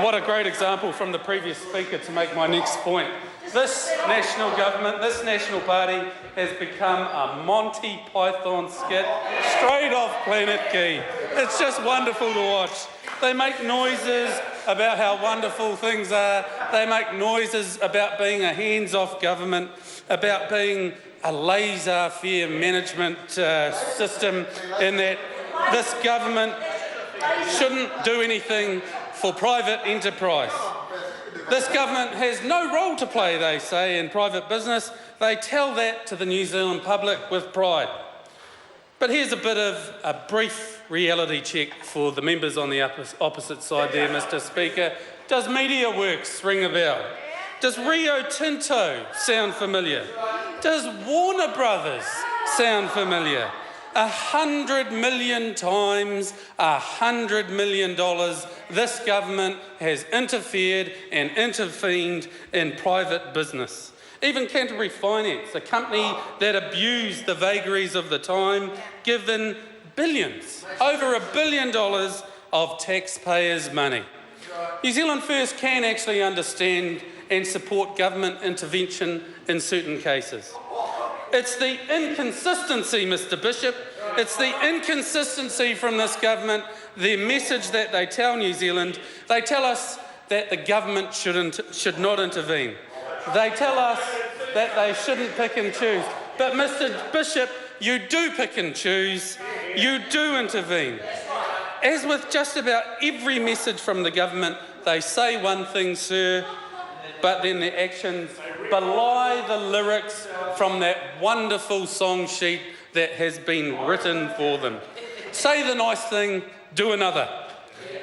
What a great example from the previous speaker to make my next point. This national government, this national party has become a Monty Python skit straight off Planet Key. It's just wonderful to watch. They make noises about how wonderful things are. They make noises about being a hands-off government, about being a laissez-faire management system, in that this government shouldn't do anything for private enterprise. This government has no role to play, they say, in private business. They tell that to the New Zealand public with pride. But here's a bit of a brief reality check for the members on the opposite side there, Mr. Speaker. Does MediaWorks ring a bell? Does Rio Tinto sound familiar? Does Warner Brothers sound familiar? 100 million times, $100 million, this government has interfered and intervened in private business. Even Canterbury Finance, a company that abused the vagaries of the time, given billions, over $1 billion of taxpayers' money. New Zealand First can actually understand and support government intervention in certain cases. It's the inconsistency, Mr. Bishop, it's the inconsistency from this government, the message that they tell New Zealand. They tell us that the government should not intervene. They tell us that they shouldn't pick and choose. But Mr. Bishop, you do pick and choose, you do intervene. As with just about every message from the government, they say one thing, sir, but then their actions belie the lyrics from that wonderful song sheet that has been written for them. Say the nice thing, do another.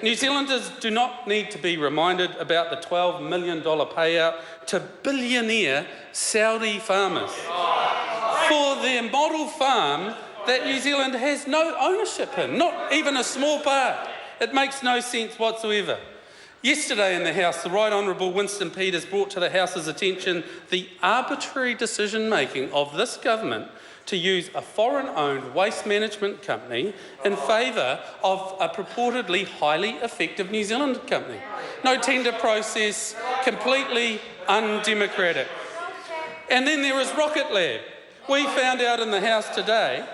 New Zealanders do not need to be reminded about the $12 million payout to billionaire Saudi farmers for their model farm that New Zealand has no ownership in, not even a small part. It makes no sense whatsoever. Yesterday in the House, the Right Honourable Winston Peters brought to the House's attention the arbitrary decision-making of this government to use a foreign-owned waste management company in favour of a purportedly highly effective New Zealand company. No tender process, completely undemocratic. And then there is Rocket Lab. We found out in the House today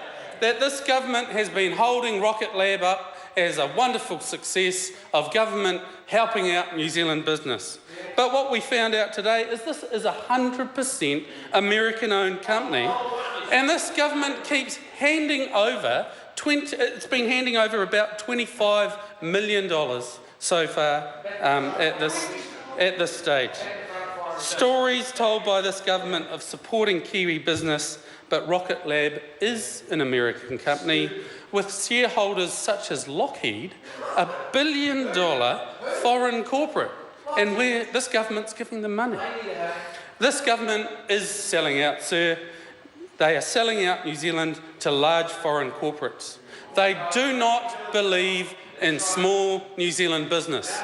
that this government has been holding Rocket Lab up as a wonderful success of government helping out New Zealand business. But what we found out today is this is a 100% American-owned company, and this government keeps handing over, it's been handing over about $25 million so far at this stage. Stories told by this government of supporting Kiwi business, but Rocket Lab is an American company with shareholders such as Lockheed, $1 billion foreign corporate, and where this government's giving them money. This government is selling out, sir. They are selling out New Zealand to large foreign corporates. They do not believe in small New Zealand business.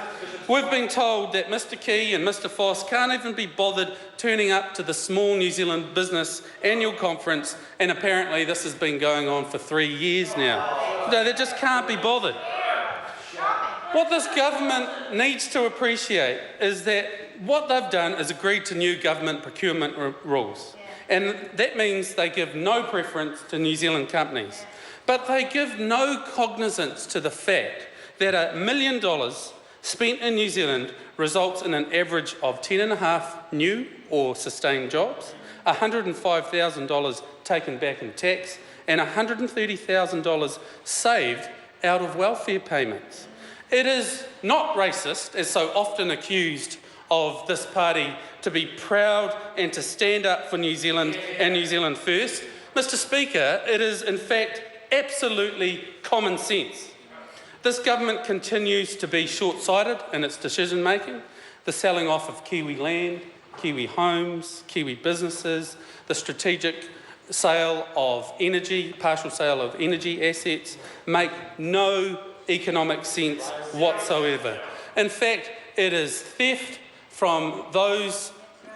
We've been told that Mr. Key and Mr. Foss can't even be bothered turning up to the Small New Zealand Business Annual Conference, and apparently this has been going on for 3 years now. No, they just can't be bothered. What this government needs to appreciate is that what they've done is agreed to new government procurement rules, and that means they give no preference to New Zealand companies, but they give no cognizance to the fact that $1 million spent in New Zealand results in an average of 10.5 new or sustained jobs, $105,000 taken back in tax, and $130,000 saved out of welfare payments. It is not racist, as so often accused of this party, to be proud and to stand up for New Zealand and New Zealand first. Mr. Speaker, it is in fact absolutely common sense. This government continues to be short-sighted in its decision-making, the selling off of Kiwi land, Kiwi homes, Kiwi businesses, the strategic sale of energy, partial sale of energy assets, make no economic sense whatsoever. In fact, it is theft from those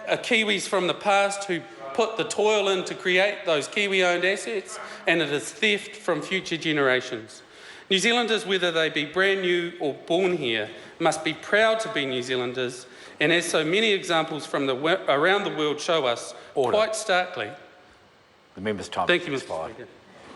Kiwis from the past who put the toil in to create those Kiwi-owned assets, and it is theft from future generations. New Zealanders, whether they be brand new or born here, must be proud to be New Zealanders, and as so many examples from around the world show us, Order. quite starkly. The member's time. Thank you, Mr. expired. Speaker.